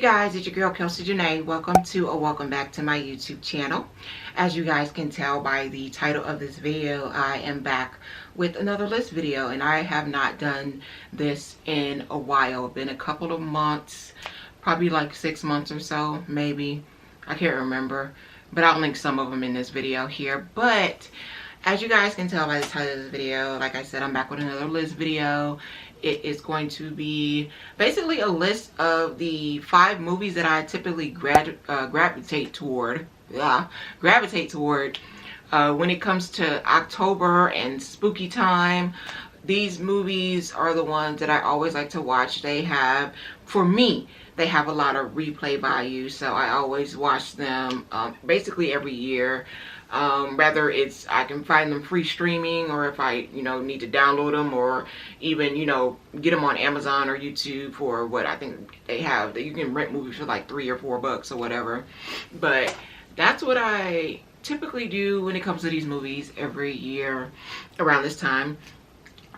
you guys, it's your girl Kelsey Janae. Welcome back to my YouTube channel. As you guys can tell by the title of this video, I am back with another list video, and I have not done this in a while. It's been a couple of months, probably like 6 months or so, maybe. I can't remember, but I'll link some of them in this video here. But as you guys can tell by the title of this video, like I said, I'm back with another list video. It is going to be basically a list of the 5 movies that I typically gravitate toward when it comes to October and spooky time. These movies are the ones that I always like to watch. They have, for me, they have a lot of replay value, so I always watch them basically every year. Whether it's I can find them free streaming, or if I need to download them, or even get them on Amazon or YouTube for what I think they have, that you can rent movies for like $3 or $4 or whatever. But that's what I typically do when it comes to these movies every year around this time.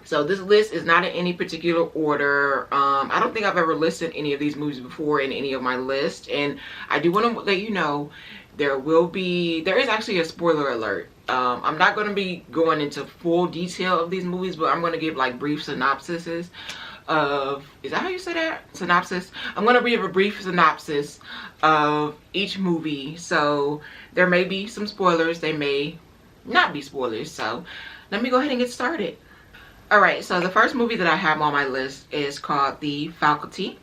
So this list is not in any particular order. I don't think I've ever listed any of these movies before in any of my lists, and I do want to let you know there is actually a spoiler alert. I'm not going to be going into full detail of these movies, but I'm going to give like brief synopsises of, is that how you say that? Synopsis? I'm going to give a brief synopsis of each movie. So there may be some spoilers, they may not be spoilers. So let me go ahead and get started. Alright, so the first movie that I have on my list is called The Faculty.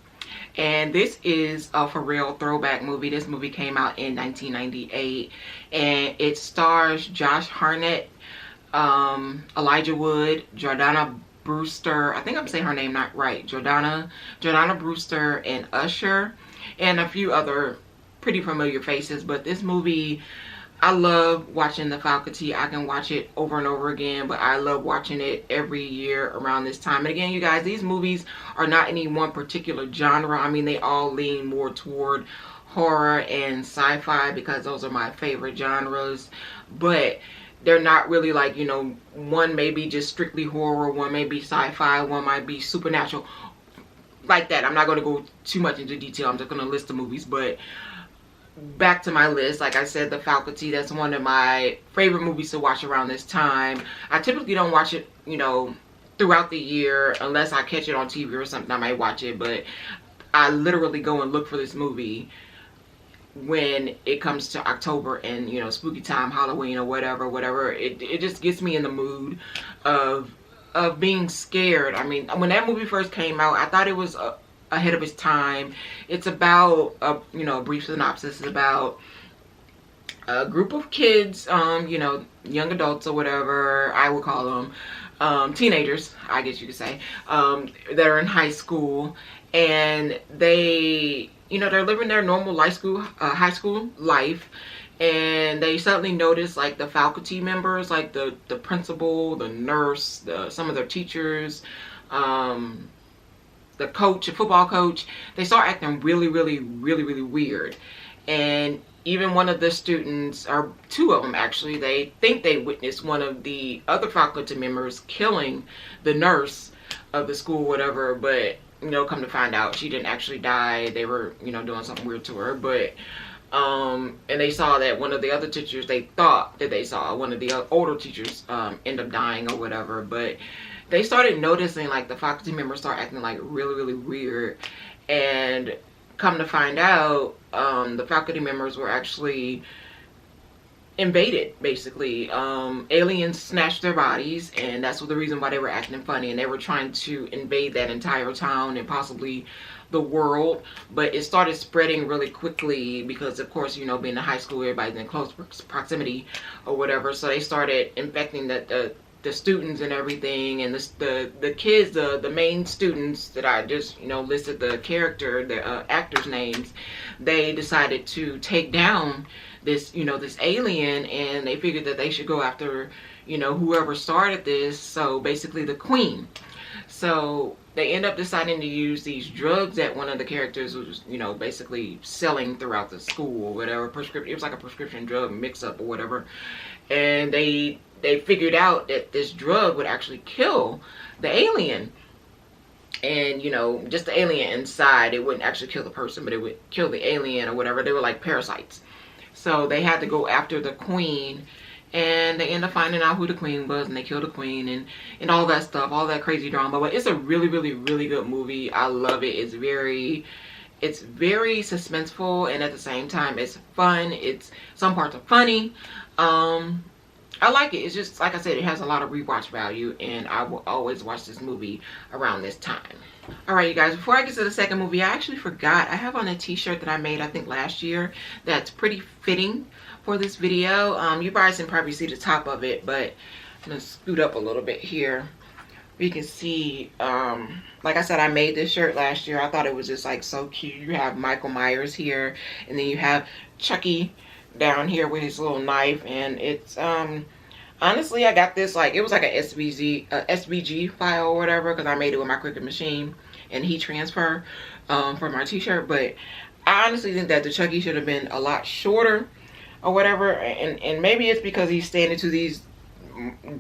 And this is a for real throwback movie. This movie came out in 1998, and it stars Josh Hartnett, Elijah Wood, Jordana Brewster. I think I'm saying her name not right. Jordana Brewster, and Usher, and a few other pretty familiar faces. But this movie, I love watching The Faculty. I can watch it over and over again, but I love watching it every year around this time. And again, you guys, these movies are not any one particular genre. I mean, they all lean more toward horror and sci-fi because those are my favorite genres. But they're not really like, one may be just strictly horror, one may be sci-fi, one might be supernatural. Like that. I'm not going to go too much into detail. I'm just going to list the movies, but back to my list. Like I said, The Faculty, that's one of my favorite movies to watch around this time. I typically don't watch it, throughout the year unless I catch it on TV or something. I might watch it, but I literally go and look for this movie when it comes to October and spooky time, Halloween or whatever. It just gets me in the mood of being scared. I mean, when that movie first came out, I thought it was ahead of its time. It's about a brief synopsis is about a group of kids, young adults or whatever I would call them, teenagers, I guess you could say, that are in high school, and they they're living their normal high school life, and they suddenly notice like the faculty members, like the principal, the nurse, some of their teachers, the coach, a football coach, they start acting really weird. And even one of the students, or 2 of them actually, they think they witnessed one of the other faculty members killing the nurse of the school, whatever. But come to find out, she didn't actually die. They were doing something weird to her. But and they saw that one of the other teachers, they thought that they saw one of the older teachers end up dying or whatever. But they started noticing like the faculty members start acting like really weird, and come to find out, the faculty members were actually invaded, basically. Aliens snatched their bodies, and that's the reason why they were acting funny, and they were trying to invade that entire town and possibly the world. But it started spreading really quickly because, of course, being in high school, everybody's in close proximity or whatever. So they started infecting the students and everything, and the kids, the main students that I just listed the actors' names. They decided to take down this this alien, and they figured that they should go after whoever started this, so basically the queen. So they end up deciding to use these drugs that one of the characters was basically selling throughout the school or whatever. It was like a prescription drug mix up or whatever, and they figured out that this drug would actually kill the alien. and you know, just the alien inside, it wouldn't actually kill the person, but it would kill the alien or whatever. They were like parasites. So they had to go after the queen, and they end up finding out who the queen was, and they kill the queen, and all that stuff, all that crazy drama. But it's a really, really, really good movie. I love it. It's very suspenseful, and at the same time it's fun. It's, some parts are funny. I like it. It's just, like I said, it has a lot of rewatch value, and I will always watch this movie around this time. Alright, you guys, before I get to the second movie, I actually forgot. I have on a t-shirt that I made, I think, last year that's pretty fitting for this video. You guys can probably see the top of it, but I'm going to scoot up a little bit here. You can see, like I said, I made this shirt last year. I thought it was just like so cute. You have Michael Myers here, and then you have Chucky down here with his little knife, and it's honestly, I got this, like, it was like a SVG file or whatever, because I made it with my Cricut machine and heat transfer for my t-shirt. But I honestly think that the Chucky should have been a lot shorter or whatever, and maybe it's because he's standing to these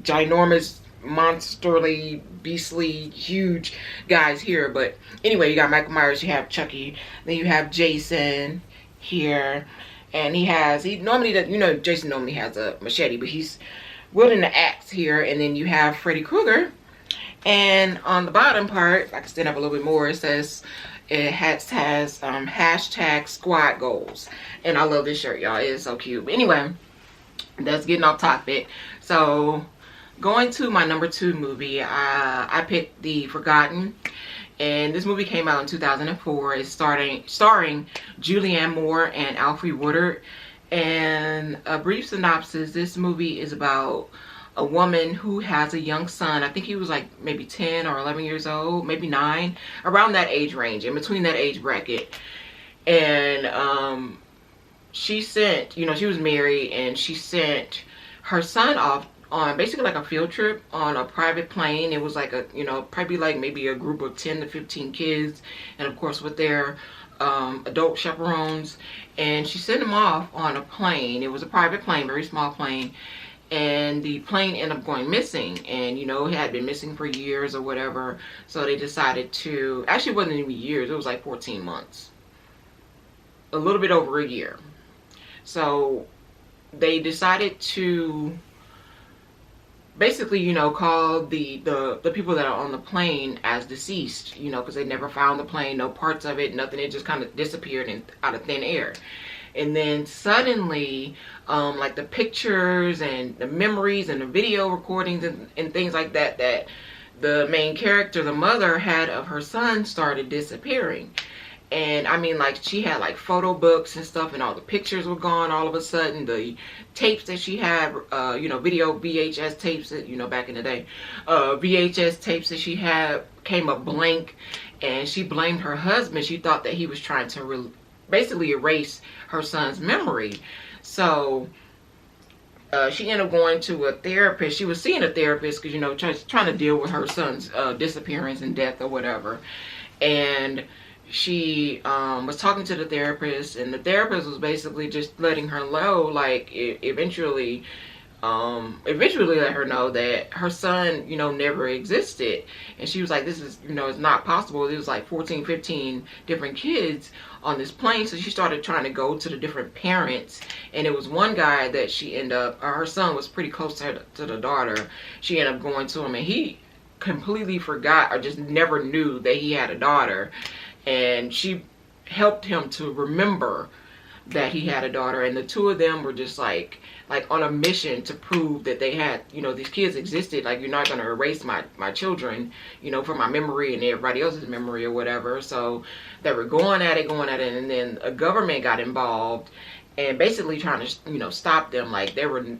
ginormous, monsterly, beastly, huge guys here. But anyway, you got Michael Myers, you have Chucky, then you have Jason here, and he normally does, you know, Jason normally has a machete, but he's wielding the axe here. And then you have Freddy Krueger, and on the bottom part, I can stand up a little bit more, it says, it has hashtag squad goals. And I love this shirt, y'all. It is so cute. But anyway, that's getting off topic. So going to my number 2 movie, I picked The Forgotten, and this movie came out in 2004. It's starring Julianne Moore and Alfre Woodard. And a brief synopsis: this movie is about a woman who has a young son. I think he was like maybe 10 or 11 years old, maybe 9, around that age range, in between that age bracket. And she sent, you know, she was married, and she sent her son off on basically like a field trip on a private plane. It was like a, you know, probably like maybe a group of 10 to 15 kids, and of course with their adult chaperones. And she sent them off on a plane. It was a private plane, very small plane, and the plane ended up going missing. And you know, it had been missing for years or whatever, so they decided to, actually it wasn't even years, it was like 14 months, a little bit over a year. So they decided to basically, you know, call the people that are on the plane as deceased, you know, because they never found the plane, no parts of it, nothing. It just kind of disappeared out of thin air. And then suddenly, like the pictures and the memories and the video recordings and things like that, that the main character, the mother, had of her son started disappearing. And I mean, like, she had like photo books and stuff, and all the pictures were gone all of a sudden. The tapes that she had, you know, video VHS tapes that, you know, back in the day, VHS tapes that she had came up blank. And she blamed her husband. She thought that he was trying to basically erase her son's memory. So she ended up going to a therapist. She was seeing a therapist because, you know, trying to deal with her son's disappearance and death or whatever. And she was talking to the therapist, and the therapist was basically just letting her know, like, eventually let her know that her son, you know, never existed. And she was like, this is, you know, it's not possible. It was like 14, 15 different kids on this plane. So she started trying to go to the different parents, and it was one guy that she ended up, her son was pretty close to the daughter. She ended up going to him, and he completely forgot or just never knew that he had a daughter. And she helped him to remember that he had a daughter, and the two of them were just like on a mission to prove that they had, you know, these kids existed. Like, you're not going to erase my children, you know, from my memory and everybody else's memory or whatever. So they were going at it, and then a government got involved and basically trying to, you know, stop them. Like,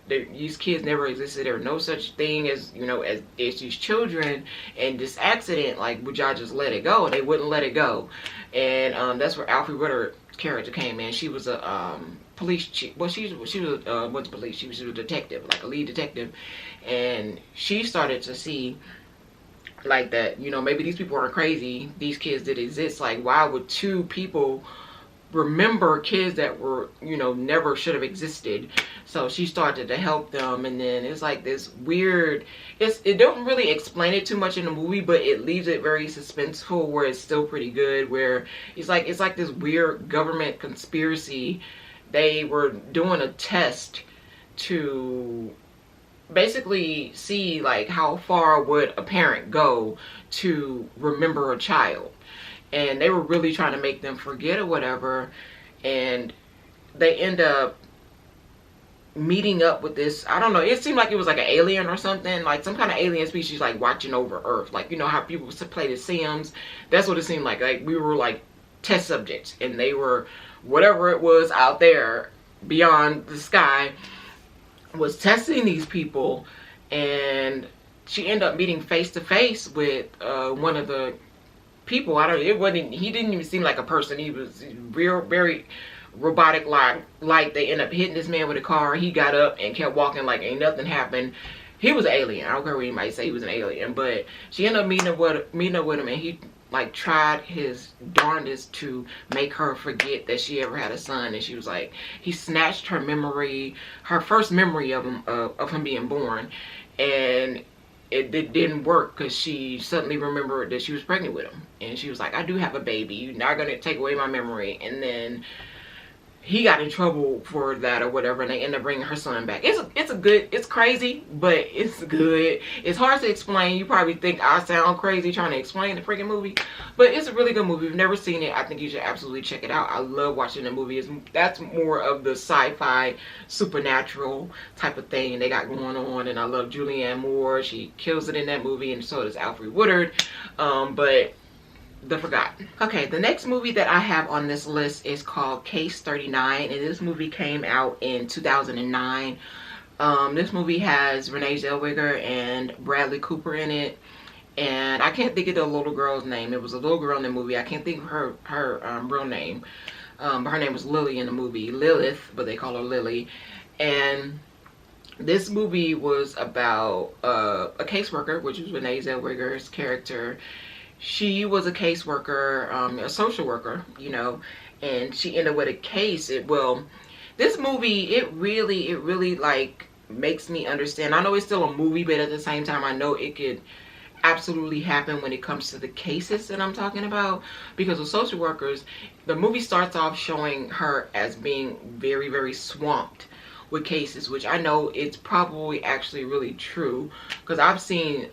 these kids never existed. There were no such thing as, you know, as these children, and this accident, like, would y'all just let it go? And they wouldn't let it go. And that's where Alfre Woodard's character came in. She was a police chief. Well, she was wasn't police. She was a detective, like a lead detective. And she started to see, like, that, you know, maybe these people aren't crazy. These kids did exist. Like, why would two people remember kids that were, you know, never should have existed. So she started to help them, and then it's like this weird, it don't really explain it too much in the movie, but it leaves it very suspenseful where it's still pretty good, where it's like this weird government conspiracy. They were doing a test to basically see like how far would a parent go to remember a child, and they were really trying to make them forget or whatever, and they end up meeting up with this, I don't know, it seemed like it was like an alien or something, like some kind of alien species like watching over Earth, like, you know how people play the Sims. That's what it seemed like we were like test subjects, and they were, whatever it was out there beyond the sky was testing these people. And she ended up meeting face to face with one of the people. He didn't even seem like a person. He was very robotic like they ended up hitting this man with a car. He got up and kept walking like ain't nothing happened. He was an alien. I don't care what anybody say, he was an alien. But she ended up meeting up with him, and he like tried his darndest to make her forget that she ever had a son. And she was like, he snatched her memory, her first memory of him being born, and it didn't work, because she suddenly remembered that she was pregnant with him, and she was like, I do have a baby, you're not gonna take away my memory. And then he got in trouble for that or whatever, and they end up bringing her son back. It's crazy, but it's good. It's hard to explain. You probably think I sound crazy trying to explain the freaking movie, but it's a really good movie. If you've never seen it, I think you should absolutely check it out. I love watching the movie. That's more of the sci-fi, supernatural type of thing they got going on, and I love Julianne Moore. She kills it in that movie, and so does Alfred Woodard. But The Forgotten. Okay, the next movie that I have on this list is called Case 39, and this movie came out in 2009. This movie has Renee Zellweger and Bradley Cooper in it, and I can't think of the little girl's name. It was a little girl in the movie. I can't think of her real name, but her name was Lily in the movie. Lilith, but they call her Lily. And this movie was about a caseworker, which was Renee Zellweger's character. She was a caseworker, a social worker, you know, and she ended up with a case. This movie, it really like makes me understand. I know it's still a movie, but at the same time, I know it could absolutely happen when it comes to the cases that I'm talking about. Because with social workers, the movie starts off showing her as being very swamped with cases, which I know it's probably actually really true, because I've seen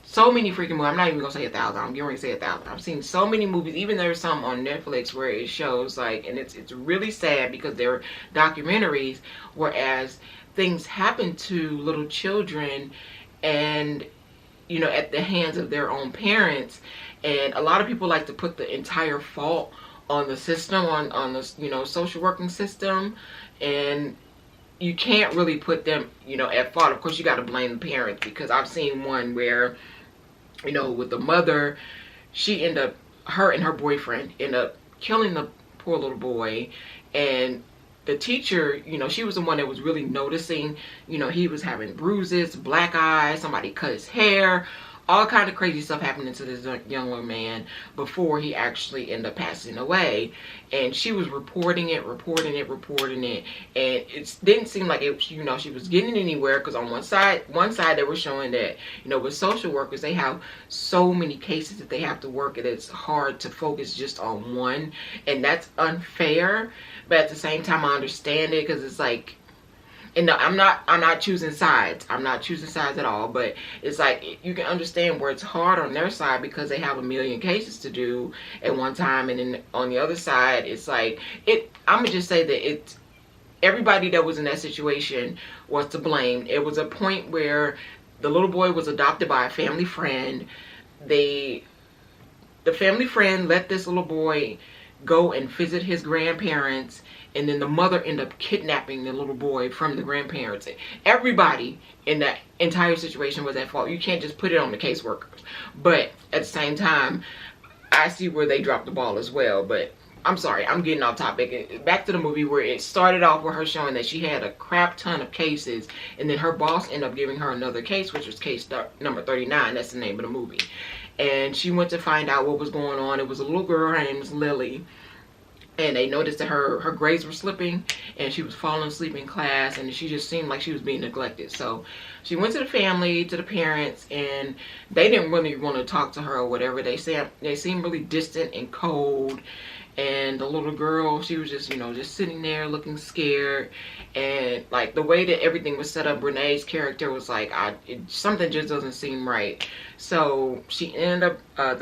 so many freaking movies. I'm not even gonna say 1,000. I'm getting ready to say 1,000. I've seen so many movies. Even there's some on Netflix where it shows like, and it's really sad because they're documentaries, whereas things happen to little children, and you know, at the hands of their own parents. And a lot of people like to put the entire fault on the system, on the, you know, social working system, and you can't really put them, you know, at fault. Of course, you got to blame the parents, because I've seen one where, you know, with the mother, her and her boyfriend end up killing the poor little boy. And the teacher, you know, she was the one that was really noticing, you know, he was having bruises, black eyes, somebody cut his hair, all kind of crazy stuff happening to this younger man before he actually ended up passing away. And she was reporting it, and it didn't seem like it, you know, she was getting anywhere, because on one side they were showing that, you know, with social workers, they have so many cases that they have to work, and it's hard to focus just on one, and that's unfair. But at the same time, I understand it, because it's like, and no, I'm not choosing sides. I'm not choosing sides at all. But it's like, you can understand where it's hard on their side, because they have a million cases to do at one time. And then on the other side, it's like, I'm gonna just say that everybody that was in that situation was to blame. It was a point where the little boy was adopted by a family friend. The family friend let this little boy go and visit his grandparents, and then the mother ended up kidnapping the little boy from the grandparents. Everybody in that entire situation was at fault. You can't just put it on the caseworkers. But at the same time, I see where they dropped the ball as well. But I'm sorry, I'm getting off topic. Back to the movie, where it started off with her showing that she had a crap ton of cases, and then her boss ended up giving her another case, which was case number 39. That's the name of the movie. And she went to find out what was going on. It was a little girl, her name was Lily. and they noticed that her grades were slipping and she was falling asleep in class, and she just seemed like she was being neglected. So she went to the family, to the parents, and they didn't really want to talk to her or whatever. They seemed really distant and cold. And the little girl, she was just, you know, just sitting there looking scared. And like the way that everything was set up, Renee's character was like, something just doesn't seem right. So she ended up,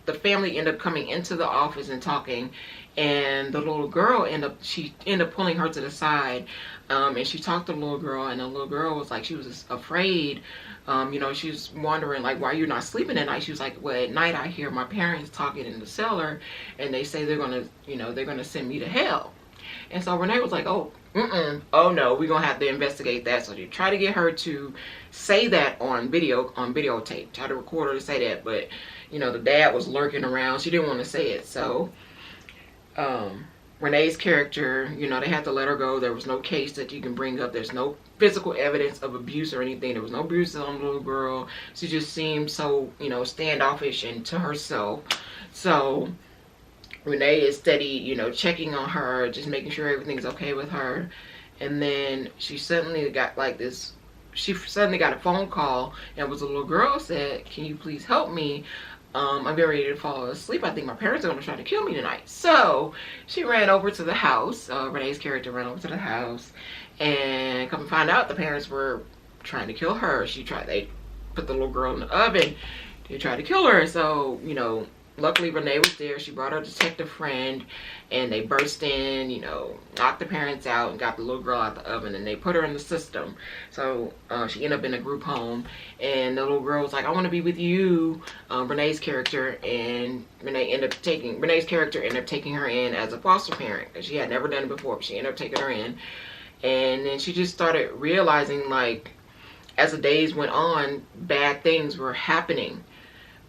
the family ended up coming into the office and talking, and the little girl ended up pulling her to the side, and she talked to the little girl, and the little girl was like, she was just afraid. You know, she was wondering like, why you're not sleeping at night. She was like, well, at night I hear my parents talking in the cellar, and they say they're gonna, you know, they're gonna send me to hell. And so Renee was like, oh no, we're gonna have to investigate that. So they try to get her to say that on videotape, try to record her to say that, but you know, the dad was lurking around. She didn't want to say it. So Renee's character, you know, they had to let her go. There was no case that you can bring up. There's no physical evidence of abuse or anything. There was no abuse on the little girl. She just seemed so, you know, standoffish and to herself. So Renee is steady, you know, checking on her, just making sure everything's okay with her. And then she suddenly got like this, she suddenly got a phone call, and it was a little girl said, can you please help me? I'm getting ready to fall asleep. I think my parents are going to try to kill me tonight. So she ran over to the house. Renee's character ran over to the house, and come to find out the parents were trying to kill her. They put the little girl in the oven. They tried to kill her. So, you know, luckily Renee was there. She brought her detective friend, and they burst in, you know, knocked the parents out and got the little girl out the oven, and they put her in the system. So she ended up in a group home, and the little girl was like, I want to be with you, Renee's character. And Renee's character ended up taking her in as a foster parent, because she had never done it before, but she ended up taking her in. And then she just started realizing, like, as the days went on, bad things were happening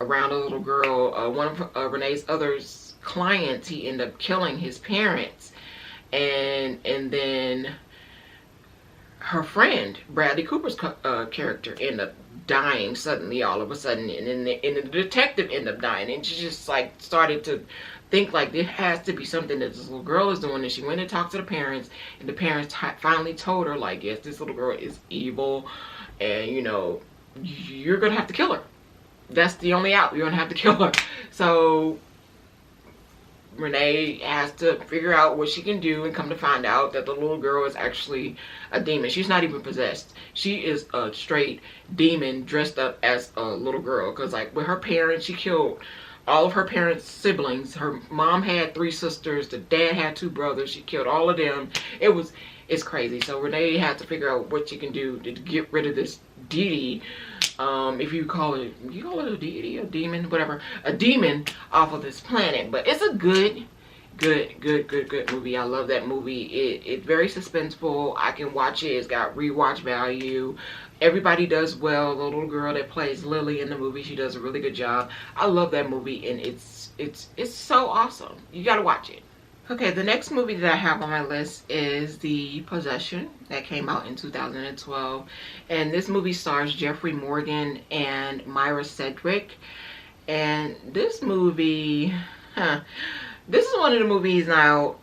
around a little girl. One of Renee's other clients, he ended up killing his parents, and then her friend Bradley Cooper's character ended up dying suddenly, all of a sudden, and then the detective ended up dying. And she just like started to think like, there has to be something that this little girl is doing. And she went and talked to the parents, and the parents finally told her like, yes, this little girl is evil, and you know, you're gonna have to kill her. That's the only out. You're gonna have to kill her. So Renee has to figure out what she can do, and come to find out that the little girl is actually a demon. She's not even possessed. She is a straight demon dressed up as a little girl. Because like with her parents, she killed all of her parents' siblings. Her mom had 3 sisters. The dad had 2 brothers. She killed all of them. It's crazy. So Renee had to figure out what she can do to get rid of this deity. If you call it a deity, a demon, whatever, a demon off of this planet. But it's a good movie. I love that movie. It's very suspenseful. I can watch it. It's got rewatch value. Everybody does well. The little girl that plays Lily in the movie, she does a really good job. I love that movie, and it's so awesome. You gotta watch it. Okay, the next movie that I have on my list is The Possession, that came out in 2012. And this movie stars Jeffrey Morgan and Myra Cedric. And this movie, this is one of the movies now,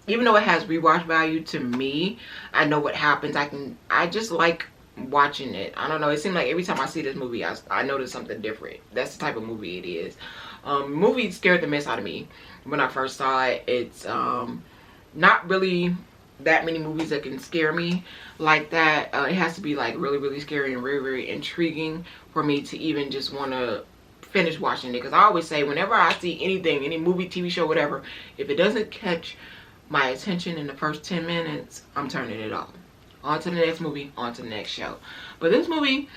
even though it has rewatch value to me, I know what happens. I just like watching it. I don't know, it seems like every time I see this movie, I notice something different. That's the type of movie it is. Movie scared the mess out of me when I first saw it. It's not really that many movies that can scare me like that. It has to be like really scary and very intriguing for me to even just want to finish watching it. Because I always say, whenever I see anything, any movie, TV show, whatever, if it doesn't catch my attention in the first 10 minutes, I'm turning it off. On to the next movie, on to the next show. But this movie,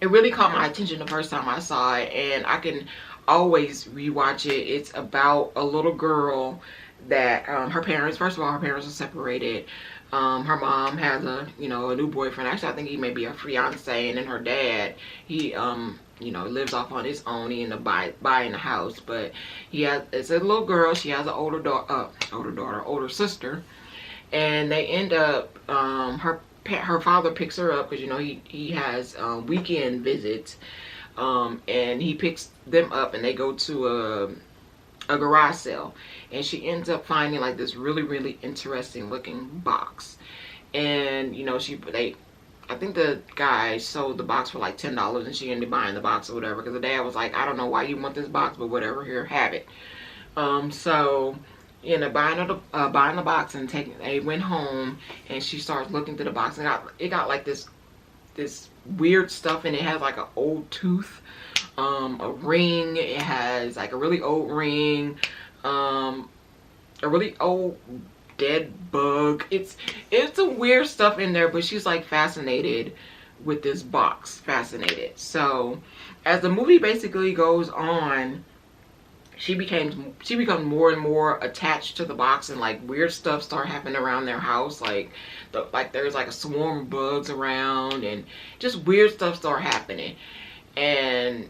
it really caught my attention the first time I saw it, and I can always rewatch it. It's about a little girl that her parents, first of all, her parents are separated. Her mom has a new boyfriend. Actually, I think he may be a fiance. And then her dad, he lives off on his own. He ended up buying a house, but it's a little girl. She has an older sister, and they end up her father picks her up because he has weekend visits. And he picks them up, and they go to a garage sale, and she ends up finding like this really interesting looking box. And you know, I think the guy sold the box for like $10, and she ended up buying the box or whatever, because the dad was like, I don't know why you want this box, but whatever, here, have it. So you know, buying the box, and they went home, and she starts looking through the box, and it got like this weird stuff, and it has like an old tooth, a ring. It has like a really old ring, a really old dead bug. It's a weird stuff in there, but she's like fascinated with this box, fascinated. So as the movie basically goes on, she becomes more and more attached to the box, and like weird stuff start happening around their house, like there's like a swarm of bugs around, and just weird stuff start happening. And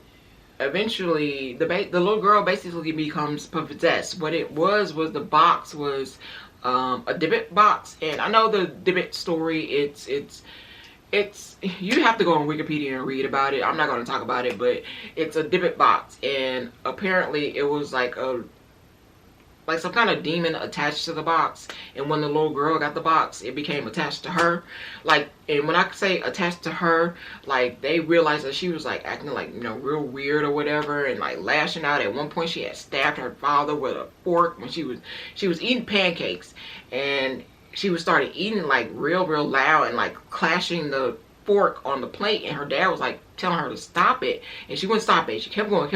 eventually the little girl basically becomes possessed. What it was the box was a Dybbuk box. And I know the Dybbuk story, it's you have to go on Wikipedia and read about it. I'm not going to talk about it, but it's a Dybbuk box, and apparently it was like some kind of demon attached to the box. And when the little girl got the box, it became attached to her. Like, and when I say attached to her, like they realized that she was like acting like, you know, real weird or whatever, and like lashing out. At one point she had stabbed her father with a fork when she was eating pancakes, and she was started eating like real loud, and like clashing the fork on the plate, and her dad was like telling her to stop it, and she wouldn't stop it. She kept going,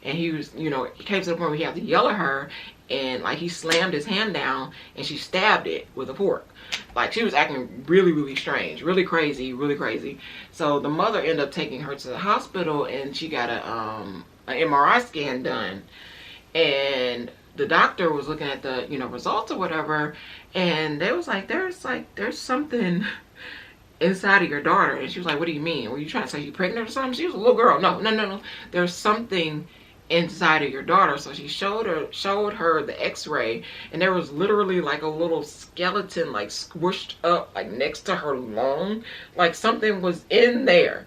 and he was, you know, it came to the point where he had to yell at her, and like he slammed his hand down, and she stabbed it with a fork. Like, she was acting really strange, really crazy. So the mother ended up taking her to the hospital, and she got an MRI scan done, and the doctor was looking at the, you know, results or whatever, and they was like, there's something inside of your daughter. And she was like, what do you mean? Were you trying to say you're pregnant or something? She was a little girl. No. There's something inside of your daughter. So she showed her the x-ray, and there was literally like a little skeleton like squished up like next to her lung, like something was in there.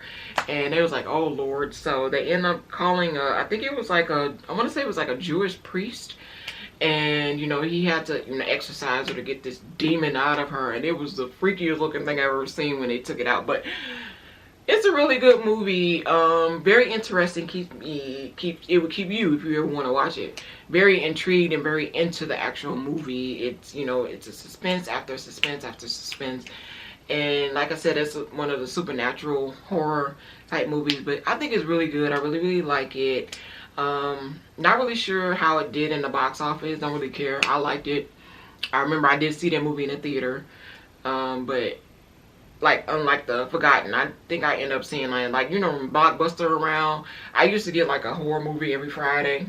And it was like, oh Lord. So they end up calling I think it was like I want to say it was like a Jewish priest, and you know, he had to, you know, exorcise her to get this demon out of her. And it was the freakiest looking thing I've ever seen when they took it out. But it's a really good movie, very interesting. It would keep you, if you ever want to watch it, very intrigued and very into the actual movie. It's, you know, it's a suspense after suspense after suspense, and like I said, it's one of the supernatural horror type movies, but I think it's really good. I really like it. Not really sure how it did in the box office. Don't really care. I liked it. I remember I did see that movie in the theater, but like, unlike The Forgotten, I think I ended up seeing like you know, Blockbuster around. I used to get like a horror movie every Friday,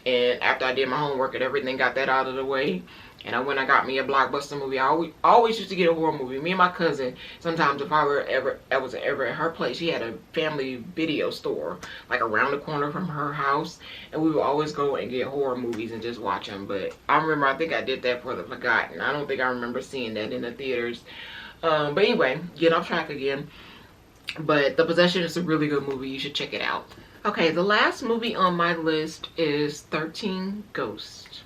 and after I did my homework and everything, got that out of the way, and I got me a Blockbuster movie. I always used to get a horror movie. Me and my cousin, sometimes if I was ever at her place, she had a family video store like around the corner from her house, and we would always go and get horror movies and just watch them. But I remember, I think I did that for The Forgotten. I don't think I remember seeing that in the theaters. But anyway, get off track again. But The Possession is a really good movie. You should check it out. Okay, the last movie on my list is 13 Ghosts.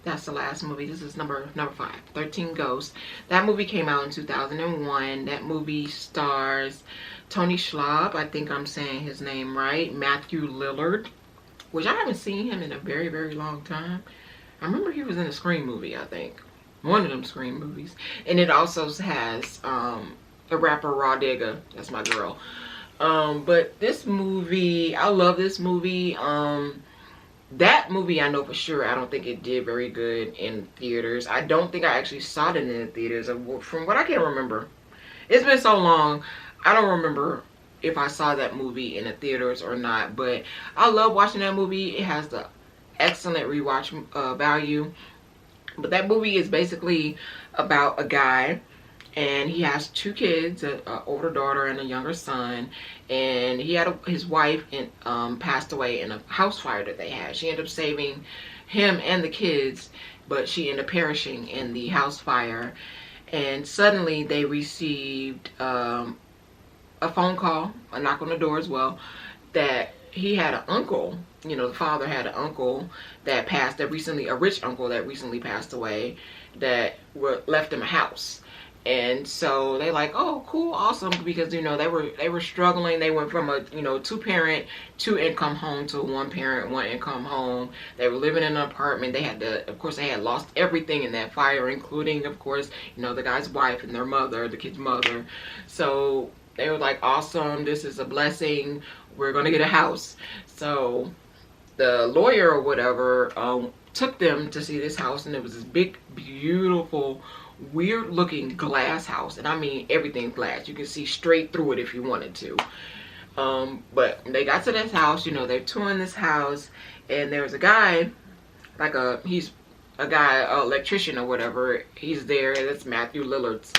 That's the last movie. This is number 5, 13 Ghosts. That movie came out in 2001. That movie stars Tony Shalhoub, I think I'm saying his name right, Matthew Lillard, which I haven't seen him in a very long time. I remember he was in a Scream movie, I think. One of them Scream movies. And it also has the rapper Raw Digga. That's my girl. But this movie, I love this movie. That movie, I know for sure, I don't think it did very good in theaters. I don't think I actually saw it in the theaters. From what I can remember, it's been so long, I don't remember if I saw that movie in the theaters or not. But I love watching that movie. It has the excellent rewatch value. But that movie is basically about a guy, and he has 2 kids, an older daughter and a younger son. And he had his wife passed away in a house fire that they had. She ended up saving him and the kids, but she ended up perishing in the house fire. And suddenly they received a phone call, a knock on the door as well, that he had an uncle you know, the father had an uncle that passed, that recently, a rich uncle that recently passed away, that left him a house. And so they like, oh, cool, awesome, because, you know, they were struggling. They went from a, you know, two income home to a one parent, one income home. They were living in an apartment. They had to, of course, they had lost everything in that fire, including, of course, you know, the guy's wife and their mother, the kid's mother. So they were like, awesome, this is a blessing. We're gonna get a house. So the lawyer or whatever took them to see this house, and it was this big, beautiful, weird looking glass house. And I mean, everything's glass. You can see straight through it if you wanted to. But they got to this house, you know, they're touring this house, and there was a guy, like he's a guy, electrician or whatever. He's there. That's Matthew Lillard's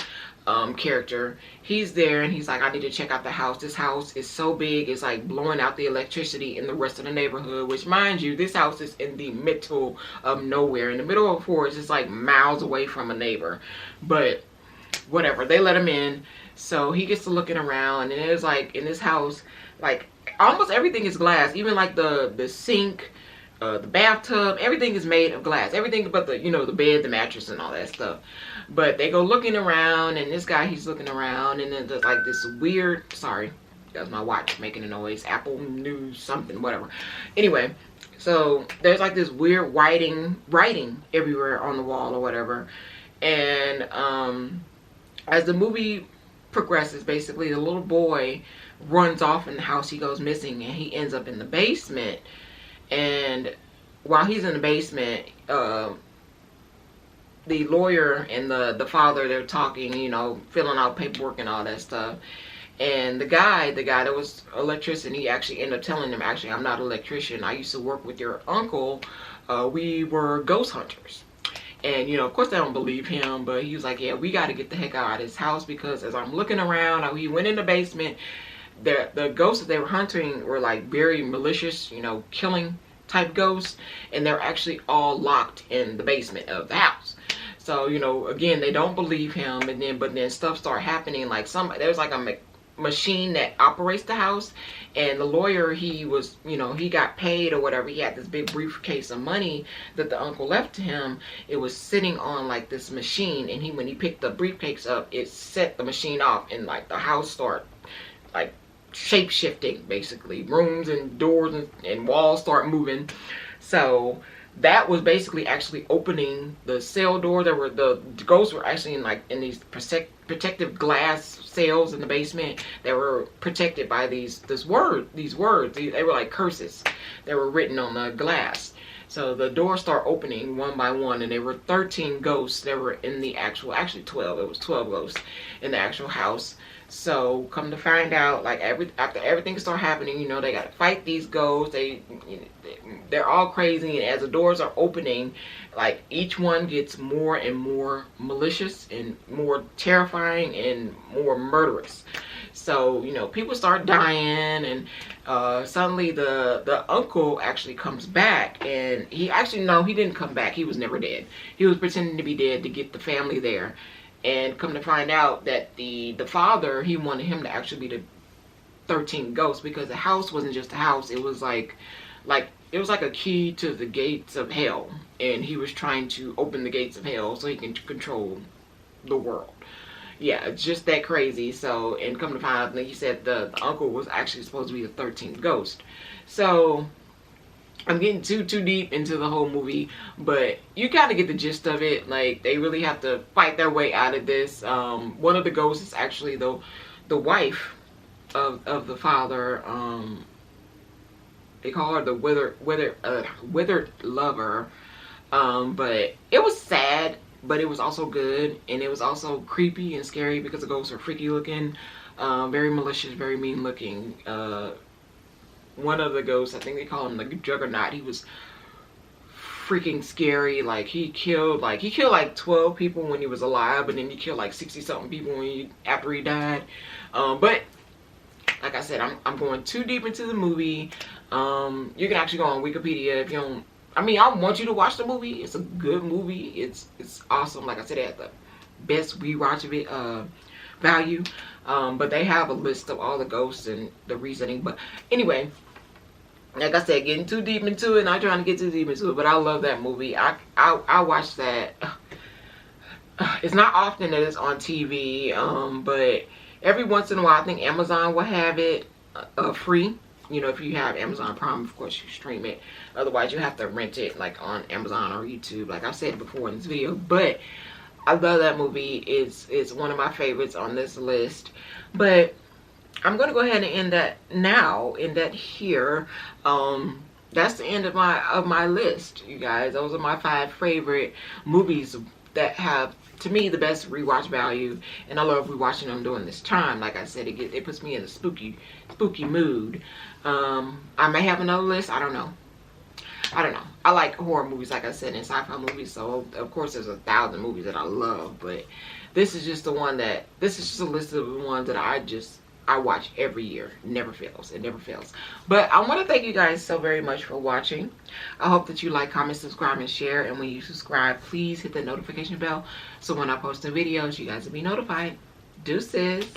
character. He's there, and he's like, I need to check out the house. This house is so big, it's like blowing out the electricity in the rest of the neighborhood, which, mind you, this house is in the middle of nowhere, in the middle of a forest. It's like miles away from a neighbor, but whatever, they let him in. So he gets to looking around, and it's like, in this house, like almost everything is glass, even like the sink, the bathtub, everything is made of glass. Everything but the, you know, the bed, the mattress, and all that stuff. But they go looking around, and this guy, he's looking around, and then there's like this weird, sorry, that's my watch making a noise, Apple News something, whatever. Anyway, so there's like this weird writing everywhere on the wall or whatever. And as the movie progresses, basically the little boy runs off in the house. He goes missing, and he ends up in the basement. And while he's in the basement, the lawyer and the father, they're talking, you know, filling out paperwork and all that stuff. And the guy that was an electrician, he actually ended up telling him, actually, I'm not an electrician. I used to work with your uncle. We were ghost hunters. And, you know, of course they don't believe him, but he was like, yeah, we got to get the heck out of this house, because as I'm looking around, he went in the basement. The ghosts that they were hunting were like very malicious, you know, killing type ghosts, and they're actually all locked in the basement of the house. So, you know, again, they don't believe him, but then stuff start happening. Like there's like a machine that operates the house, and the lawyer, he was, you know, he got paid or whatever. He had this big briefcase of money that the uncle left to him. It was sitting on like this machine, and when he picked the briefcase up, it set the machine off, and like the house start like shape shifting, basically. Rooms and doors and walls start moving. So that was basically actually opening the cell door. There were, the ghosts were actually in these protective glass cells in the basement. They were protected by these words. They were like curses. They were written on the glass. So the doors start opening one by one, and there were 13 ghosts that were in the actually 12. It was 12 ghosts in the actual house. So come to find out, like after everything started happening, you know, they got to fight these ghosts. They're all crazy, and as the doors are opening, like each one gets more and more malicious and more terrifying and more murderous. So, you know, people start dying, and suddenly the uncle actually comes back, and he didn't come back. He was never dead. He was pretending to be dead to get the family there. And come to find out that the father, he wanted him to actually be the 13 ghosts, because the house wasn't just a house. It was like it was like a key to the gates of hell, and he was trying to open the gates of hell so he can control the world. Yeah, it's just that crazy. So, and come to find out, like he said, the uncle was actually supposed to be the 13th ghost. So I'm getting too deep into the whole movie, but you kind of get the gist of it. Like, they really have to fight their way out of this. One of the ghosts is actually the wife of the father. They call her the withered lover. But it was sad, but it was also good, and it was also creepy and scary, because the ghosts are freaky looking, very malicious, very mean looking. One of the ghosts, I think they call him the Juggernaut, he was freaking scary. Like, he killed like 12 people when he was alive, and then he killed like 60 something people after he died. But like I said, I'm going too deep into the movie. You can actually go on Wikipedia if you don't. I mean, I want you to watch the movie. It's a good movie. It's awesome. Like I said, it has the best rewatch of it value. But they have a list of all the ghosts and the reasoning. But anyway, Like I said, getting too deep into it, not trying to get too deep into it, but I love that movie. I watch that. It's not often that it's on TV, but every once in a while I think Amazon will have it free. You know, if you have Amazon Prime, of course you stream it. Otherwise you have to rent it like on Amazon or YouTube, like I've said before in this video. But I love that movie. It's one of my favorites on this list. But I'm gonna go ahead and end that now, end that here. That's the end of my list, you guys. Those are my 5 favorite movies that have, to me, the best rewatch value, and I love rewatching them during this time. Like I said, it puts me in a spooky mood. I may have another list. I don't know. I like horror movies, like I said, and sci-fi movies. So of course there's 1,000 movies that I love, but this is just a list of the ones that I watch every year. Never fails. It never fails. But I want to thank you guys so very much for watching. I hope that you like, comment, subscribe, and share. And when you subscribe, please hit the notification bell so when I post the videos, you guys will be notified. Deuces.